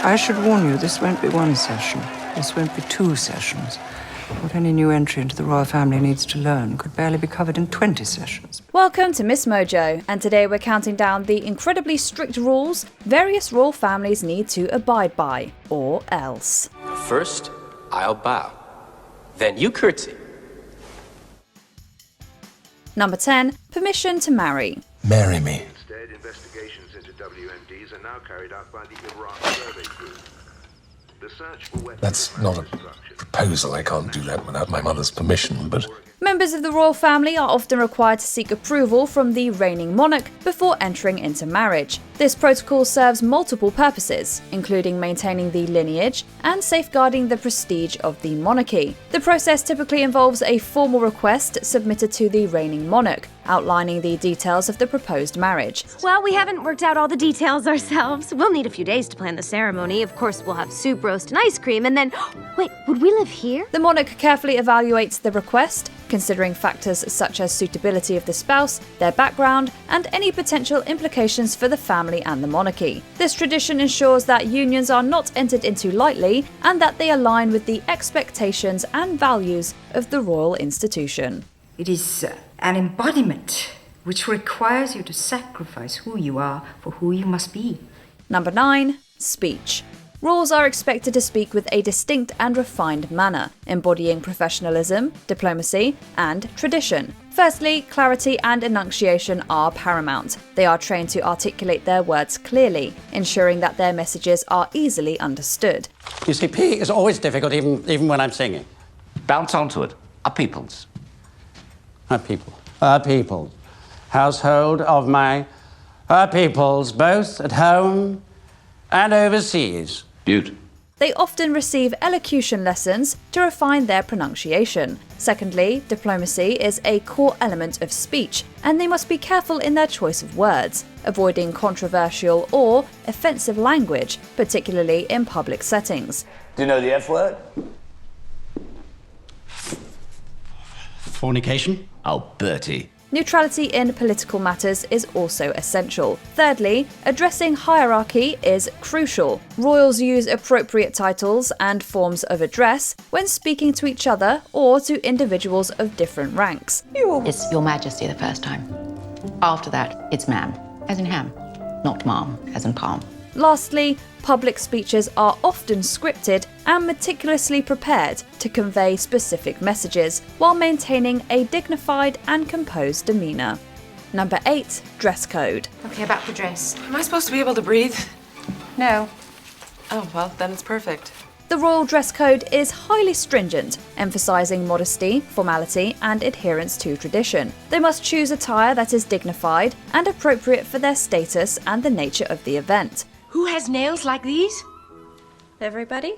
I should warn you, this won't be one session. This won't be 2 sessions. What any new entry into the royal family needs to learn could barely be covered in 20 sessions. Welcome to MsMojo, and today we're counting down the incredibly strict rules various royal families need to abide by, or else. First, I'll bow. Then you curtsy. Number 10. Permission to marry. Marry me. Instead, investigations into WMDs are now carried out by the Iraq Survey Group. The search for weapons. That's not a proposal. I can't do that without my mother's permission, but... Members of the royal family are often required to seek approval from the reigning monarch before entering into marriage. This protocol serves multiple purposes, including maintaining the lineage and safeguarding the prestige of the monarchy. The process typically involves a formal request submitted to the reigning monarch, outlining the details of the proposed marriage. Well, we haven't worked out all the details ourselves. We'll need a few days to plan the ceremony. Of course, we'll have soup, roast, and ice cream, and then... Wait, would we live here? The monarch carefully evaluates the request, considering factors such as suitability of the spouse, their background, and any potential implications for the family and the monarchy. This tradition ensures that unions are not entered into lightly and that they align with the expectations and values of the royal institution. It is an embodiment which requires you to sacrifice who you are for who you must be. Number 9. Speech. Royals are expected to speak with a distinct and refined manner, embodying professionalism, diplomacy, and tradition. Firstly, clarity and enunciation are paramount. They are trained to articulate their words clearly, ensuring that their messages are easily understood. You see, P is always difficult, even when I'm singing. Bounce onto it. Our peoples. Our people. Our people. Household of my... Our peoples, both at home and overseas. Beaut. They often receive elocution lessons to refine their pronunciation. Secondly, diplomacy is a core element of speech, and they must be careful in their choice of words, avoiding controversial or offensive language, particularly in public settings. Do you know the F word? Fornication? Oh, Bertie. Neutrality in political matters is also essential. Thirdly, addressing hierarchy is crucial. Royals use appropriate titles and forms of address when speaking to each other or to individuals of different ranks. It's Your Majesty the first time. After that, it's ma'am, as in ham, not ma'am, as in palm. Lastly, public speeches are often scripted and meticulously prepared to convey specific messages while maintaining a dignified and composed demeanour. Number 8. Dress code. Okay, about the dress. Am I supposed to be able to breathe? No. Oh, well, then it's perfect. The royal dress code is highly stringent, emphasising modesty, formality, and adherence to tradition. They must choose attire that is dignified and appropriate for their status and the nature of the event. Who has nails like these? Everybody?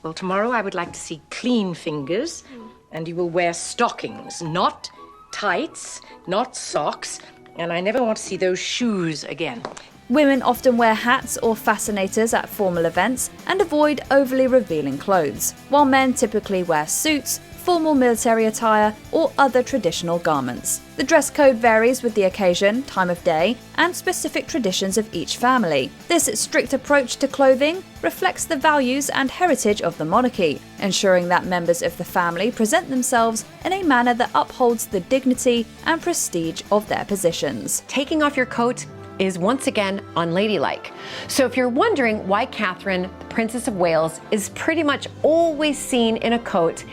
Well, tomorrow I would like to see clean fingers, and you will wear stockings, not tights, not socks, and I never want to see those shoes again. Women often wear hats or fascinators at formal events and avoid overly revealing clothes, while men typically wear suits, formal military attire, or other traditional garments. The dress code varies with the occasion, time of day, and specific traditions of each family. This strict approach to clothing reflects the values and heritage of the monarchy, ensuring that members of the family present themselves in a manner that upholds the dignity and prestige of their positions. Taking off your coat is once again unladylike. So if you're wondering why Catherine, the Princess of Wales, is pretty much always seen in a coat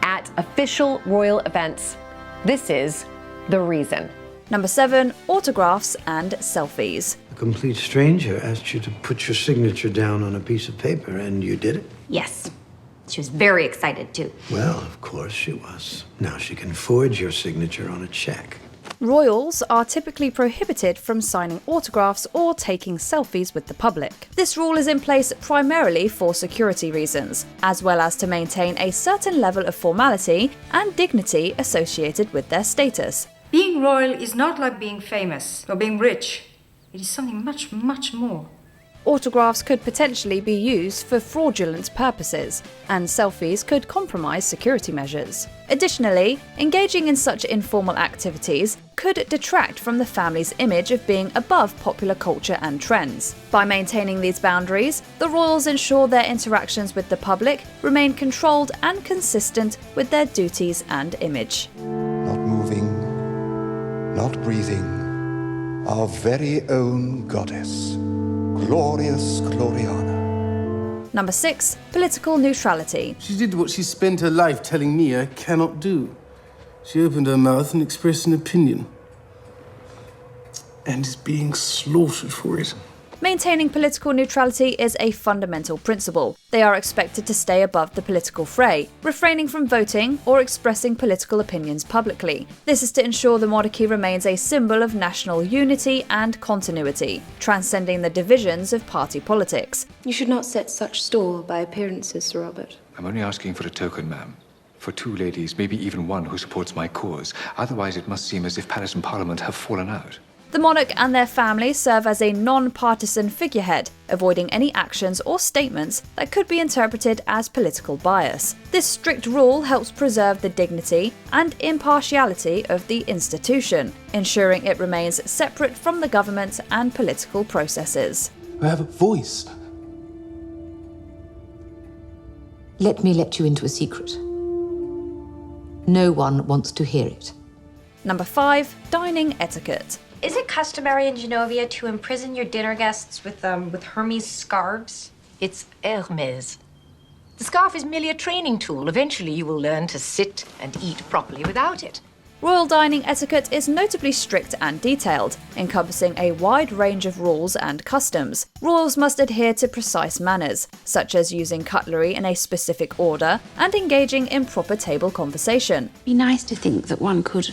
at official royal events, this is the reason. Number 7. Autographs and selfies. A complete stranger asked you to put your signature down on a piece of paper, and you did it? Yes. She was very excited, too. Well, of course she was. Now she can forge your signature on a check. Royals are typically prohibited from signing autographs or taking selfies with the public. This rule is in place primarily for security reasons, as well as to maintain a certain level of formality and dignity associated with their status. Being royal is not like being famous or being rich. It is something much, much more. autographs could potentially be used for fraudulent purposes, and selfies could compromise security measures. Additionally, engaging in such informal activities could detract from the family's image of being above popular culture and trends. By maintaining these boundaries, the royals ensure their interactions with the public remain controlled and consistent with their duties and image. Not moving, not breathing, our very own goddess, glorious Gloriana. Number 6. Political neutrality. She did what she spent her life telling me I cannot do. She opened her mouth and expressed an opinion. And is being slaughtered for it. Maintaining political neutrality is a fundamental principle. They are expected to stay above the political fray, refraining from voting or expressing political opinions publicly. This is to ensure the monarchy remains a symbol of national unity and continuity, transcending the divisions of party politics. You should not set such store by appearances, Sir Robert. I'm only asking for a token, ma'am. For 2 ladies, maybe even one who supports my cause. Otherwise, it must seem as if Palace and Parliament have fallen out. The monarch and their family serve as a non-partisan figurehead, avoiding any actions or statements that could be interpreted as political bias. This strict rule helps preserve the dignity and impartiality of the institution, ensuring it remains separate from the government and political processes. I have a voice. Let me let you into a secret. No one wants to hear it. Number 5. Dining etiquette. Is it customary in Genovia to imprison your dinner guests with Hermes scarves? It's Hermes. The scarf is merely a training tool. Eventually you will learn to sit and eat properly without it. Royal dining etiquette is notably strict and detailed, encompassing a wide range of rules and customs. Royals must adhere to precise manners, such as using cutlery in a specific order and engaging in proper table conversation. Be nice to think that one could,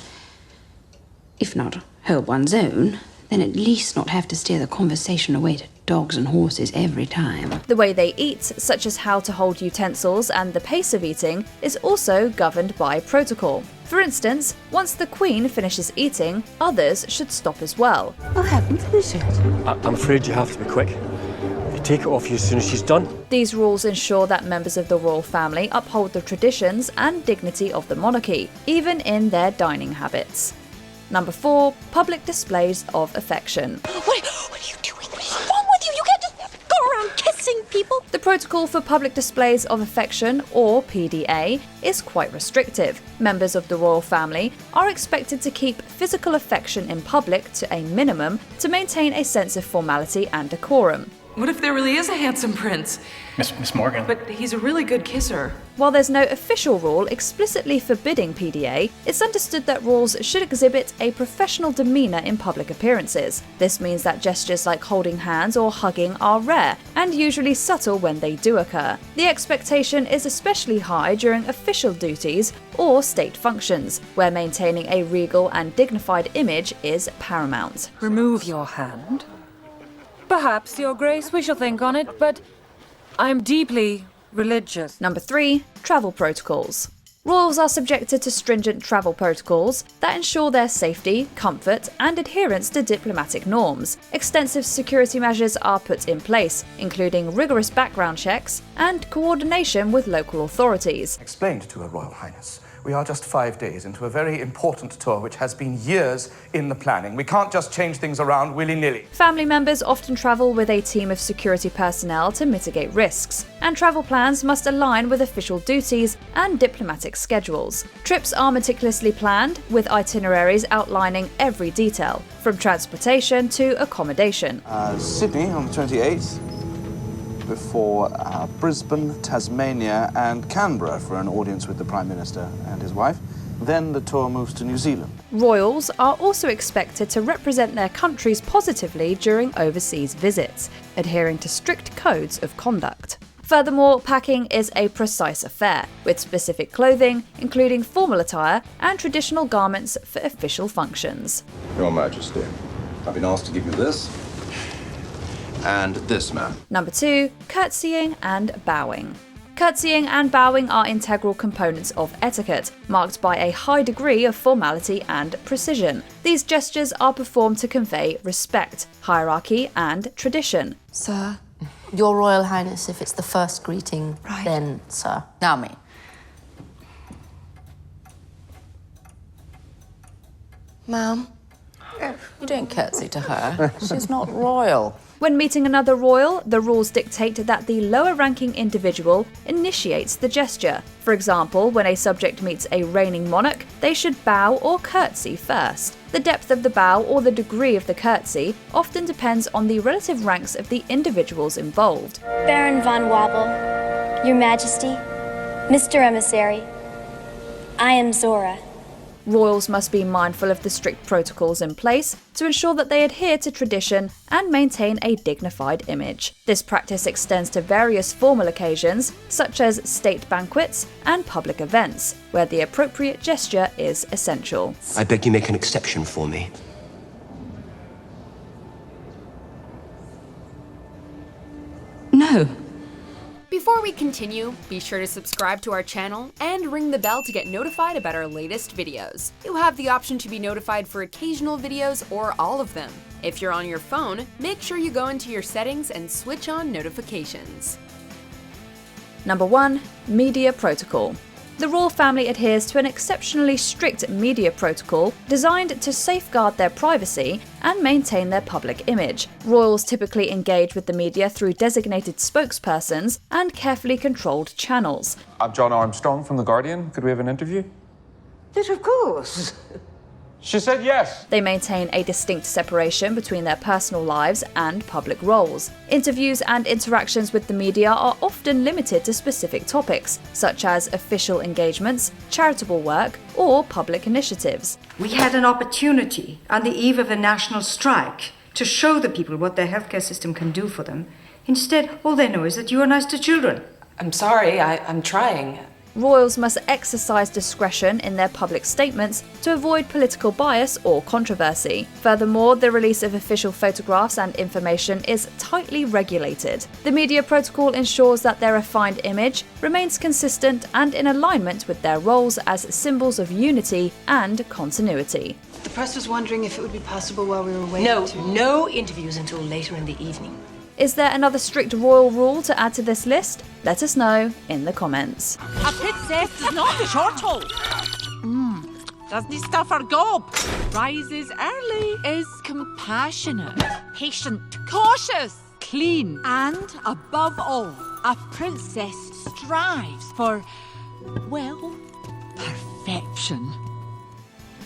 if not hold one's own, then at least not have to steer the conversation away to dogs and horses every time. The way they eat, such as how to hold utensils and the pace of eating, is also governed by protocol. For instance, once the Queen finishes eating, others should stop as well. I haven't finished it. I'm afraid you have to be quick. You take it off you as soon as she's done. These rules ensure that members of the royal family uphold the traditions and dignity of the monarchy, even in their dining habits. Number 4. Public displays of affection. What are you doing? What is wrong with you? You can't just go around kissing people. The protocol for public displays of affection, or PDA, is quite restrictive. Members of the royal family are expected to keep physical affection in public to a minimum to maintain a sense of formality and decorum. What if there really is a handsome prince? Miss Morgan. But he's a really good kisser. While there's no official rule explicitly forbidding PDA, it's understood that royals should exhibit a professional demeanour in public appearances. This means that gestures like holding hands or hugging are rare, and usually subtle when they do occur. The expectation is especially high during official duties or state functions, where maintaining a regal and dignified image is paramount. Remove your hand. Perhaps, Your Grace, we shall think on it, but I'm deeply religious. Number 3. Travel protocols. Royals are subjected to stringent travel protocols that ensure their safety, comfort, and adherence to diplomatic norms. Extensive security measures are put in place, including rigorous background checks and coordination with local authorities. Explained to Her Royal Highness, we are just 5 days into a very important tour which has been years in the planning. We can't just change things around willy-nilly. Family members often travel with a team of security personnel to mitigate risks, and travel plans must align with official duties and diplomatic schedules. Trips are meticulously planned, with itineraries outlining every detail, from transportation to accommodation. Sydney on the 28th. Before Brisbane, Tasmania and Canberra for an audience with the Prime Minister and his wife. Then the tour moves to New Zealand. Royals are also expected to represent their countries positively during overseas visits, adhering to strict codes of conduct. Furthermore, packing is a precise affair, with specific clothing, including formal attire and traditional garments for official functions. Your Majesty, I've been asked to give you this. And this man. Number 2. Curtsying and bowing. Curtsying and bowing are integral components of etiquette, marked by a high degree of formality and precision. These gestures are performed to convey respect, hierarchy, and tradition. Sir, Your Royal Highness, if it's the first greeting, then sir. Now me. Ma'am? You don't curtsy to her. She's not royal. When meeting another royal, the rules dictate that the lower-ranking individual initiates the gesture. For example, when a subject meets a reigning monarch, they should bow or curtsy first. The depth of the bow or the degree of the curtsy often depends on the relative ranks of the individuals involved. Baron von Wobble, Your Majesty, Mr. Emissary, I am Zora. Royals must be mindful of the strict protocols in place to ensure that they adhere to tradition and maintain a dignified image. This practice extends to various formal occasions, such as state banquets and public events, where the appropriate gesture is essential. I beg you make an exception for me. No. Before we continue, be sure to subscribe to our channel and ring the bell to get notified about our latest videos. You have the option to be notified for occasional videos or all of them. If you're on your phone, make sure you go into your settings and switch on notifications. Number 1. Media Protocol. The royal family adheres to an exceptionally strict media protocol designed to safeguard their privacy and maintain their public image. Royals typically engage with the media through designated spokespersons and carefully controlled channels. I'm John Armstrong from The Guardian. Could we have an interview? Yes, of course. She said yes. They maintain a distinct separation between their personal lives and public roles. Interviews and interactions with the media are often limited to specific topics, such as official engagements, charitable work, or public initiatives. We had an opportunity on the eve of a national strike to show the people what their healthcare system can do for them. Instead, all they know is that you are nice to children. I'm sorry, I'm trying. Royals must exercise discretion in their public statements to avoid political bias or controversy. Furthermore, the release of official photographs and information is tightly regulated. The media protocol ensures that their refined image remains consistent and in alignment with their roles as symbols of unity and continuity. The press was wondering if it would be possible while we were waiting No interviews until later in the evening. Is there another strict royal rule to add to this list? Let us know in the comments. A princess is not a short hole. Doesn't stuff her gob. Rises early. Is compassionate. Patient. Cautious. Clean. And, above all, a princess strives for, well, perfection.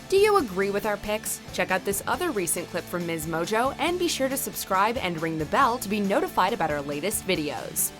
Do you agree with our picks? Check out this other recent clip from MsMojo and be sure to subscribe and ring the bell to be notified about our latest videos.